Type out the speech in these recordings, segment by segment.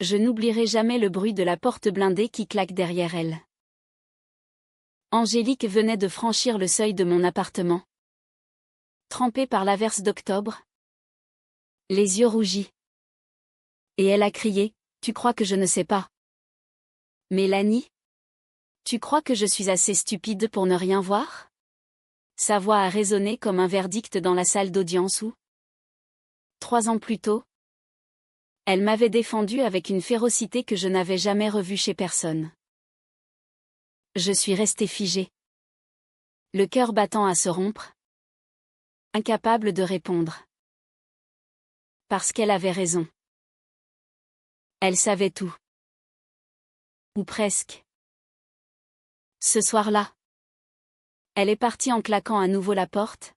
Je n'oublierai jamais le bruit de la porte blindée qui claque derrière elle. Angélique venait de franchir le seuil de mon appartement. Trempée par l'averse d'octobre. Les yeux rougis. Et elle a crié, « Tu crois que je ne sais pas? Mélanie? Tu crois que je suis assez stupide pour ne rien voir ?» Sa voix a résonné comme un verdict dans la salle d'audience où, 3 ans plus tôt, elle m'avait défendu avec une férocité que je n'avais jamais revue chez personne. Je suis restée figée. Le cœur battant à se rompre. Incapable de répondre. Parce qu'elle avait raison. Elle savait tout. Ou presque. Ce soir-là, elle est partie en claquant à nouveau la porte.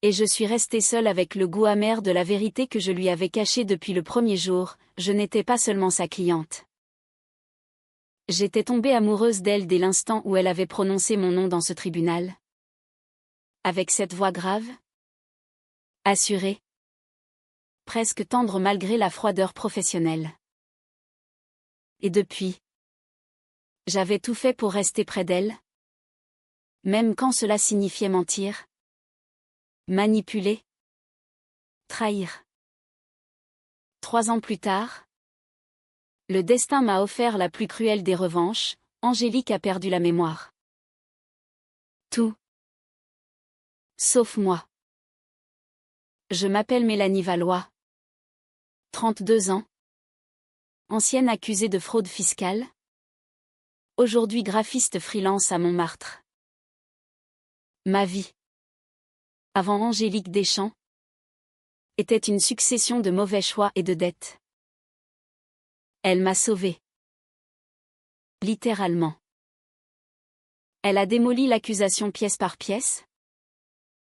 Et je suis restée seule avec le goût amer de la vérité que je lui avais cachée depuis le premier jour, je n'étais pas seulement sa cliente. J'étais tombée amoureuse d'elle dès l'instant où elle avait prononcé mon nom dans ce tribunal. Avec cette voix grave, assurée, presque tendre malgré la froideur professionnelle. Et depuis, j'avais tout fait pour rester près d'elle, même quand cela signifiait mentir, manipuler, trahir. 3 ans plus tard, le destin m'a offert la plus cruelle des revanches, Angélique a perdu la mémoire. Tout. Sauf moi. Je m'appelle Mélanie Valois. 32 ans. Ancienne accusée de fraude fiscale. Aujourd'hui graphiste freelance à Montmartre. Ma vie, avant Angélique Deschamps, était une succession de mauvais choix et de dettes. Elle m'a sauvée. Littéralement. Elle a démoli l'accusation pièce par pièce,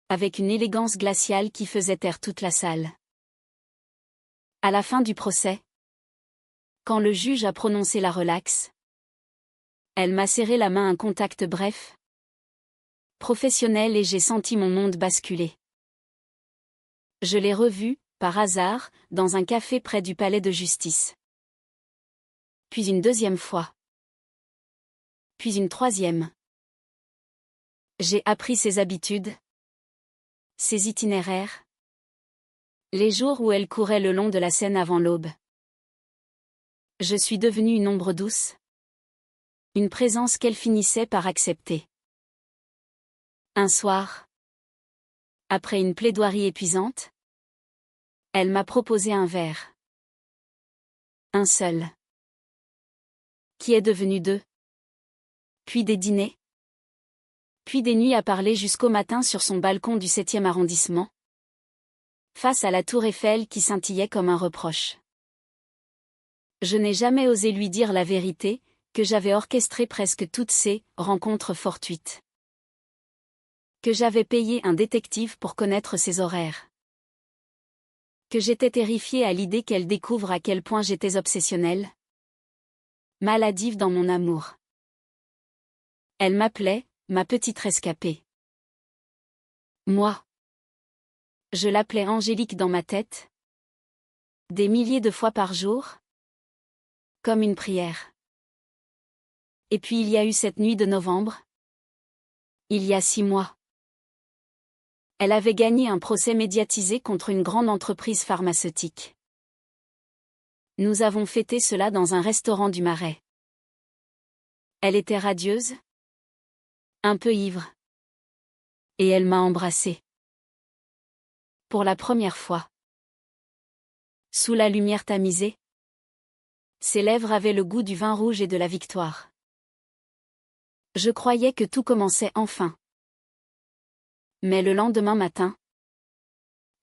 avec une élégance glaciale qui faisait taire toute la salle. À la fin du procès, quand le juge a prononcé la relaxe, elle m'a serré la main, un contact bref, professionnel, et j'ai senti mon monde basculer. Je l'ai revue, par hasard, dans un café près du palais de justice. Puis une deuxième fois. Puis une troisième. J'ai appris ses habitudes, ses itinéraires, les jours où elle courait le long de la Seine avant l'aube. Je suis devenue une ombre douce, une présence qu'elle finissait par accepter. Un soir, après une plaidoirie épuisante, elle m'a proposé un verre. Un seul. Qui est devenu 2. Puis des dîners. Puis des nuits à parler jusqu'au matin sur son balcon du 7e arrondissement. Face à la tour Eiffel qui scintillait comme un reproche. Je n'ai jamais osé lui dire la vérité, que j'avais orchestré presque toutes ces rencontres fortuites. Que j'avais payé un détective pour connaître ses horaires. Que j'étais terrifiée à l'idée qu'elle découvre à quel point j'étais obsessionnelle. Maladive dans mon amour. Elle m'appelait, ma petite rescapée. Moi. Je l'appelais Angélique dans ma tête. Des milliers de fois par jour. Comme une prière. Et puis il y a eu cette nuit de novembre. Il y a 6 mois. Elle avait gagné un procès médiatisé contre une grande entreprise pharmaceutique. Nous avons fêté cela dans un restaurant du Marais. Elle était radieuse. Un peu ivre. Et elle m'a embrassée. Pour la première fois. Sous la lumière tamisée. Ses lèvres avaient le goût du vin rouge et de la victoire. Je croyais que tout commençait enfin. Mais le lendemain matin,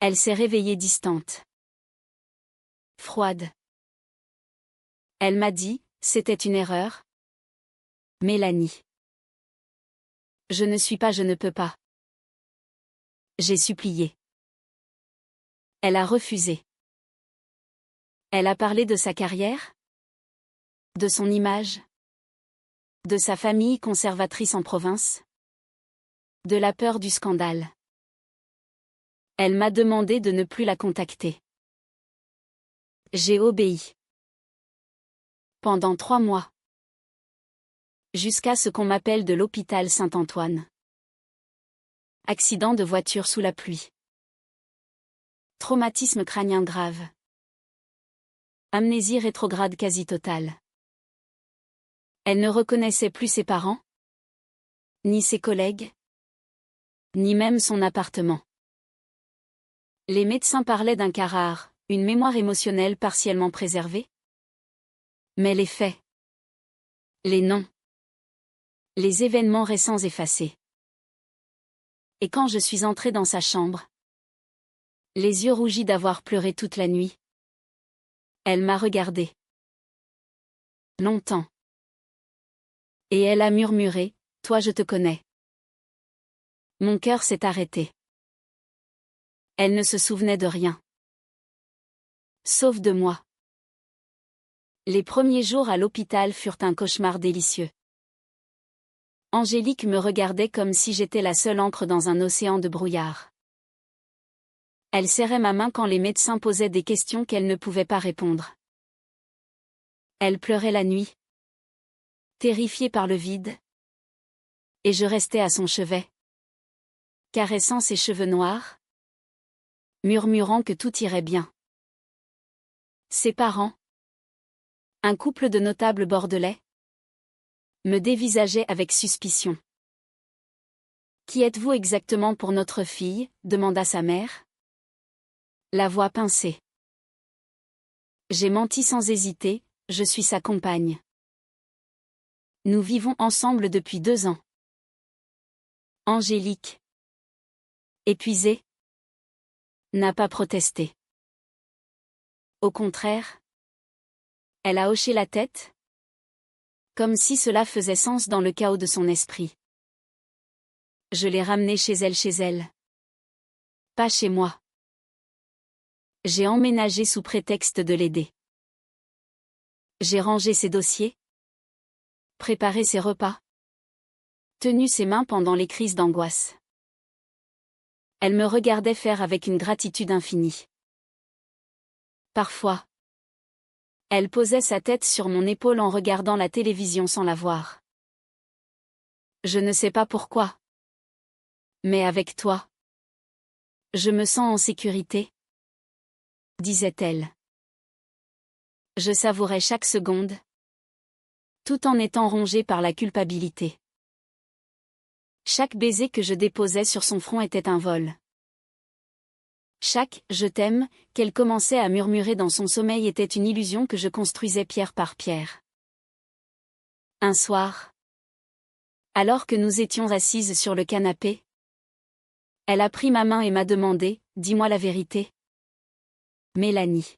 elle s'est réveillée distante. Froide. Elle m'a dit, c'était une erreur. Mélanie. Je ne peux pas. J'ai supplié. Elle a refusé. Elle a parlé de sa carrière, de son image, de sa famille conservatrice en province, de la peur du scandale. Elle m'a demandé de ne plus la contacter. J'ai obéi. Pendant 3 mois. Jusqu'à ce qu'on m'appelle de l'hôpital Saint-Antoine. Accident de voiture sous la pluie. Traumatisme crânien grave. Amnésie rétrograde quasi totale. Elle ne reconnaissait plus ses parents, ni ses collègues, ni même son appartement. Les médecins parlaient d'un cas rare, une mémoire émotionnelle partiellement préservée. Mais les faits, les noms, les événements récents effacés. Et quand je suis entrée dans sa chambre, les yeux rougis d'avoir pleuré toute la nuit, elle m'a regardée. Longtemps. Et elle a murmuré, « Toi je te connais. » Mon cœur s'est arrêté. Elle ne se souvenait de rien. Sauf de moi. Les premiers jours à l'hôpital furent un cauchemar délicieux. Angélique me regardait comme si j'étais la seule encre dans un océan de brouillard. Elle serrait ma main quand les médecins posaient des questions qu'elle ne pouvait pas répondre. Elle pleurait la nuit, terrifiée par le vide. Et je restais à son chevet, caressant ses cheveux noirs, murmurant que tout irait bien. Ses parents, un couple de notables bordelais, me dévisageaient avec suspicion. « Qui êtes-vous exactement pour notre fille ?» demanda sa mère. La voix pincée. J'ai menti sans hésiter, je suis sa compagne. Nous vivons ensemble depuis 2 ans. Angélique, épuisée, n'a pas protesté. Au contraire, elle a hoché la tête, comme si cela faisait sens dans le chaos de son esprit. Je l'ai ramenée chez elle. Pas chez moi. J'ai emménagé sous prétexte de l'aider. J'ai rangé ses dossiers, préparé ses repas, tenu ses mains pendant les crises d'angoisse. Elle me regardait faire avec une gratitude infinie. Parfois, elle posait sa tête sur mon épaule en regardant la télévision sans la voir. Je ne sais pas pourquoi. Mais avec toi, je me sens en sécurité, disait-elle. Je savourais chaque seconde, tout en étant rongée par la culpabilité. Chaque baiser que je déposais sur son front était un vol. Chaque « je t'aime » qu'elle commençait à murmurer dans son sommeil était une illusion que je construisais pierre par pierre. Un soir, alors que nous étions assises sur le canapé, elle a pris ma main et m'a demandé « Dis-moi la vérité. Mélanie.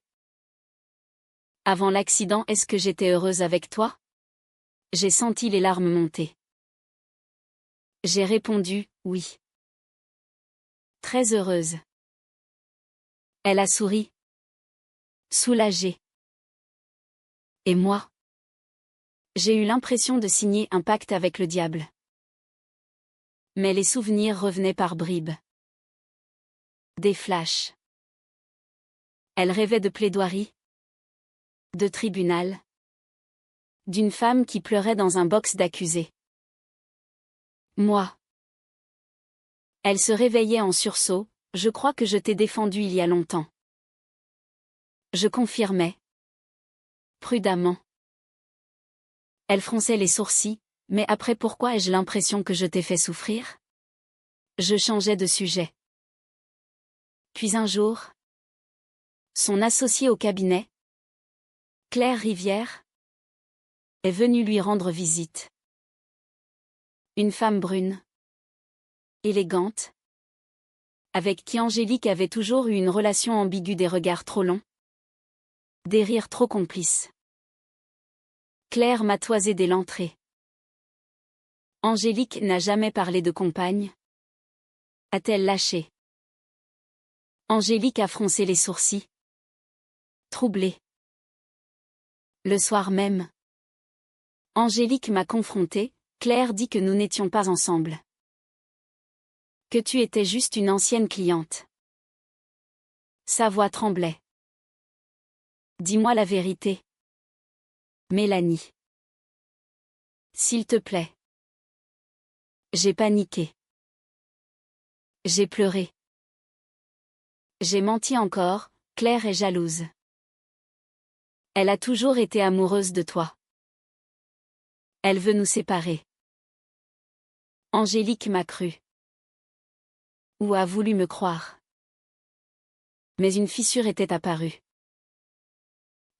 Avant l'accident, est-ce que j'étais heureuse avec toi ?» J'ai senti les larmes monter. J'ai répondu « Oui. » Très heureuse. Elle a souri. Soulagée. Et moi? J'ai eu l'impression de signer un pacte avec le diable. Mais les souvenirs revenaient par bribes. Des flashs. Elle rêvait de plaidoirie, de tribunal, d'une femme qui pleurait dans un box d'accusés. Moi. Elle se réveillait en sursaut, « Je crois que je t'ai défendu il y a longtemps. » Je confirmais. Prudemment. Elle fronçait les sourcils, « Mais après pourquoi ai-je l'impression que je t'ai fait souffrir ?» Je changeais de sujet. Puis un jour, son associé au cabinet, Claire Rivière, est venue lui rendre visite. Une femme brune, élégante, avec qui Angélique avait toujours eu une relation ambiguë, des regards trop longs, des rires trop complices. Claire m'a toisé dès l'entrée. Angélique n'a jamais parlé de compagne, a-t-elle lâché. Angélique a froncé les sourcils, troublée. Le soir même, Angélique m'a confrontée, Claire dit que nous n'étions pas ensemble. Que tu étais juste une ancienne cliente. Sa voix tremblait. Dis-moi la vérité. Mélanie. S'il te plaît. J'ai paniqué. J'ai pleuré. J'ai menti encore, Claire est jalouse. Elle a toujours été amoureuse de toi. Elle veut nous séparer. Angélique m'a cru. Ou a voulu me croire. Mais une fissure était apparue.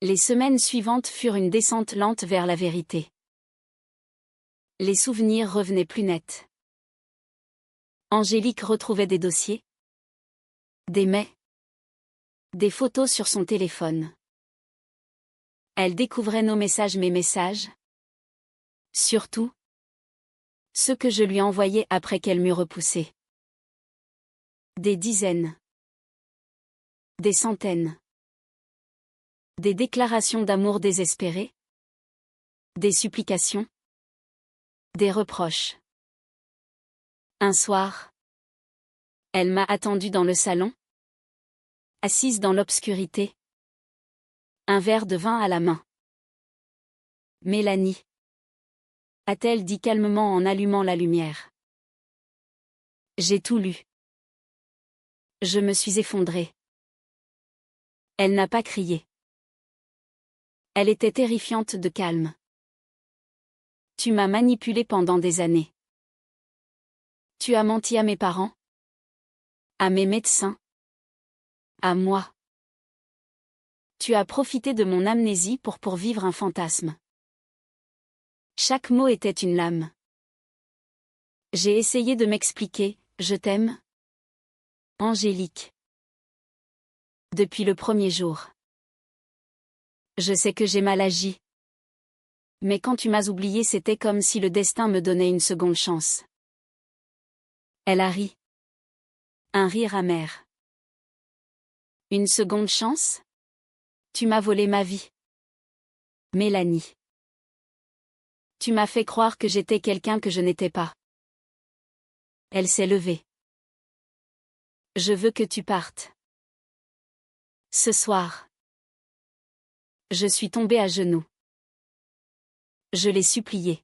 Les semaines suivantes furent une descente lente vers la vérité. Les souvenirs revenaient plus nets. Angélique retrouvait des dossiers. Des mails. Des photos sur son téléphone. Elle découvrait nos messages, mes messages. Surtout, ceux que je lui envoyais après qu'elle m'eût repoussé. Des dizaines. Des centaines. Des déclarations d'amour désespérées. Des supplications. Des reproches. Un soir, elle m'a attendue dans le salon. Assise dans l'obscurité. Un verre de vin à la main. Mélanie. A-t-elle dit calmement en allumant la lumière. J'ai tout lu. Je me suis effondrée. Elle n'a pas crié. Elle était terrifiante de calme. Tu m'as manipulée pendant des années. Tu as menti à mes parents. À mes médecins. À moi. Tu as profité de mon amnésie pour pourvivre un fantasme. Chaque mot était une lame. J'ai essayé de m'expliquer, je t'aime. Angélique. Depuis le premier jour. Je sais que j'ai mal agi. Mais quand tu m'as oublié, c'était comme si le destin me donnait une seconde chance. Elle a ri. Un rire amer. Une seconde chance? Tu m'as volé ma vie. Mélanie. Tu m'as fait croire que j'étais quelqu'un que je n'étais pas. Elle s'est levée. Je veux que tu partes. Ce soir. Je suis tombée à genoux. Je l'ai supplié.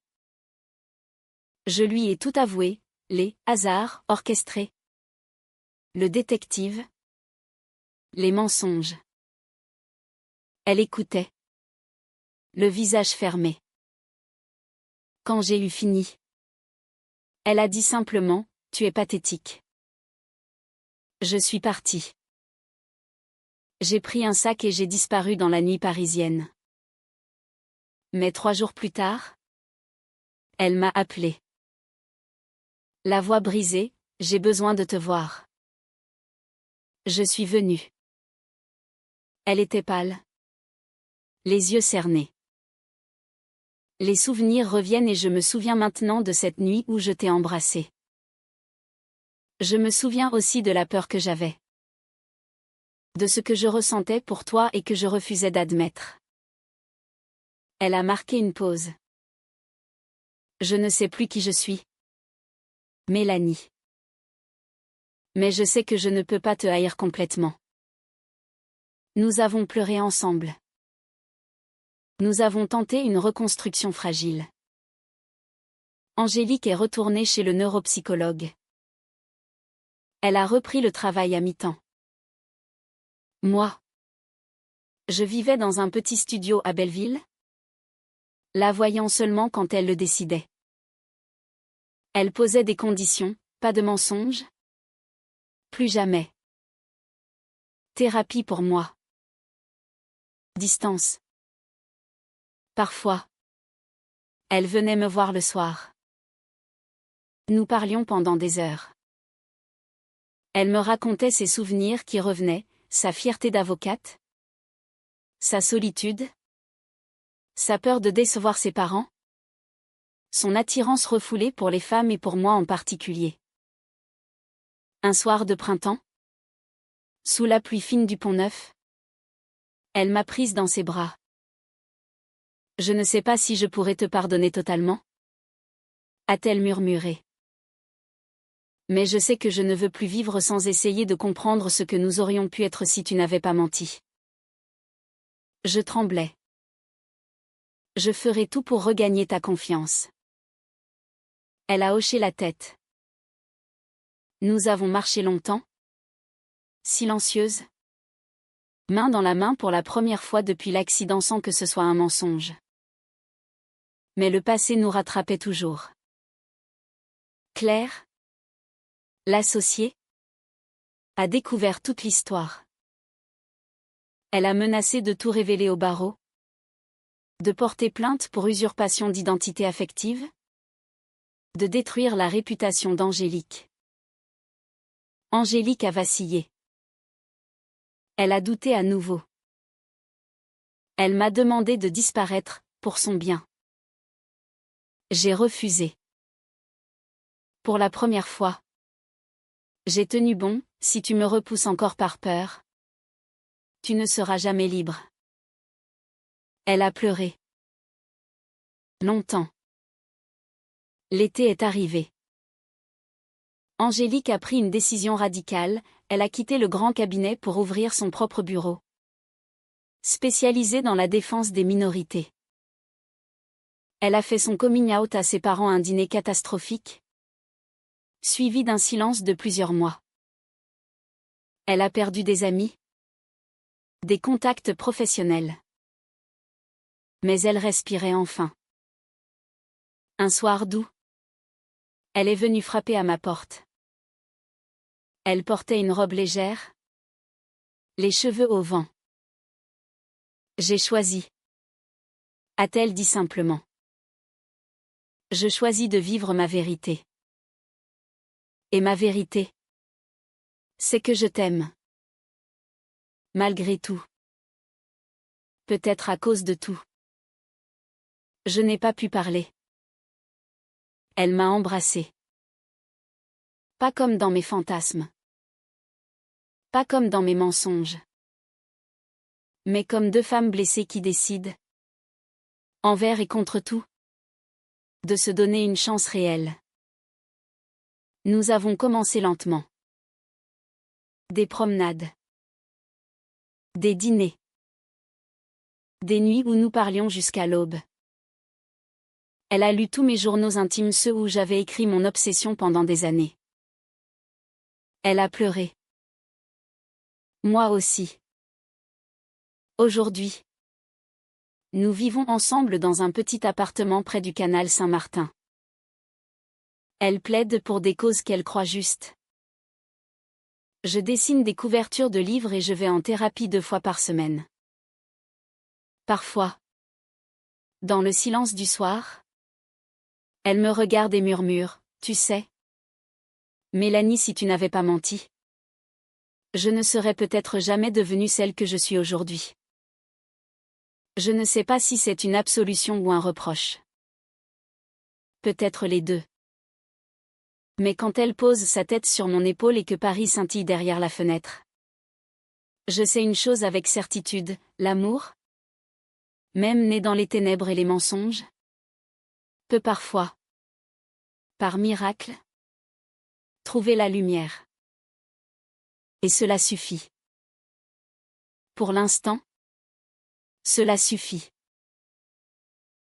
Je lui ai tout avoué, les hasards orchestrés. Le détective. Les mensonges. Elle écoutait. Le visage fermé. Quand j'ai eu fini. Elle a dit simplement, tu es pathétique. Je suis partie. J'ai pris un sac et j'ai disparu dans la nuit parisienne. Mais 3 jours plus tard, elle m'a appelé. La voix brisée, j'ai besoin de te voir. Je suis venue. Elle était pâle. Les yeux cernés. Les souvenirs reviennent et je me souviens maintenant de cette nuit où je t'ai embrassé. Je me souviens aussi de la peur que j'avais. De ce que je ressentais pour toi et que je refusais d'admettre. Elle a marqué une pause. Je ne sais plus qui je suis. Mélanie. Mais je sais que je ne peux pas te haïr complètement. Nous avons pleuré ensemble. Nous avons tenté une reconstruction fragile. Angélique est retournée chez le neuropsychologue. Elle a repris le travail à mi-temps. Moi. Je vivais dans un petit studio à Belleville. La voyant seulement quand elle le décidait. Elle posait des conditions, pas de mensonges. Plus jamais. Thérapie pour moi. Distance. Parfois. Elle venait me voir le soir. Nous parlions pendant des heures. Elle me racontait ses souvenirs qui revenaient, sa fierté d'avocate. Sa solitude. Sa peur de décevoir ses parents. Son attirance refoulée pour les femmes et pour moi en particulier. Un soir de printemps. Sous la pluie fine du Pont-Neuf. Elle m'a prise dans ses bras. Je ne sais pas si je pourrais te pardonner totalement. A-t-elle murmuré. Mais je sais que je ne veux plus vivre sans essayer de comprendre ce que nous aurions pu être si tu n'avais pas menti. Je tremblais. Je ferai tout pour regagner ta confiance. Elle a hoché la tête. Nous avons marché longtemps. Silencieuse. Main dans la main pour la première fois depuis l'accident sans que ce soit un mensonge. Mais le passé nous rattrapait toujours. Claire, l'associée, a découvert toute l'histoire. Elle a menacé de tout révéler au barreau. De porter plainte pour usurpation d'identité affective. De détruire la réputation d'Angélique. Angélique a vacillé. Elle a douté à nouveau. Elle m'a demandé de disparaître, pour son bien. J'ai refusé. Pour la première fois. J'ai tenu bon, si tu me repousses encore par peur. Tu ne seras jamais libre. Elle a pleuré. Longtemps. L'été est arrivé. Angélique a pris une décision radicale, elle a quitté le grand cabinet pour ouvrir son propre bureau. Spécialisé dans la défense des minorités. Elle a fait son coming out à ses parents, un dîner catastrophique, suivi d'un silence de plusieurs mois. Elle a perdu des amis, des contacts professionnels. Mais elle respirait enfin. Un soir doux, elle est venue frapper à ma porte. Elle portait une robe légère, les cheveux au vent. J'ai choisi, a-t-elle dit simplement. Je choisis de vivre ma vérité. Et ma vérité, c'est que je t'aime. Malgré tout. Peut-être à cause de tout. Je n'ai pas pu parler. Elle m'a embrassée. Pas comme dans mes fantasmes. Pas comme dans mes mensonges. Mais comme deux femmes blessées qui décident, envers et contre tout, de se donner une chance réelle. Nous avons commencé lentement. Des promenades. Des dîners. Des nuits où nous parlions jusqu'à l'aube. Elle a lu tous mes journaux intimes, ceux où j'avais écrit mon obsession pendant des années. Elle a pleuré. Moi aussi. Aujourd'hui. Nous vivons ensemble dans un petit appartement près du canal Saint-Martin. Elle plaide pour des causes qu'elle croit justes. Je dessine des couvertures de livres et je vais en thérapie 2 fois par semaine. Parfois. Dans le silence du soir. Elle me regarde et murmure, tu sais. Mélanie, si tu n'avais pas menti. Je ne serais peut-être jamais devenue celle que je suis aujourd'hui. Je ne sais pas si c'est une absolution ou un reproche. Peut-être les deux. Mais quand elle pose sa tête sur mon épaule et que Paris scintille derrière la fenêtre. Je sais une chose avec certitude, l'amour, même né dans les ténèbres et les mensonges, peut parfois, par miracle, trouver la lumière. Et cela suffit. Pour l'instant, cela suffit.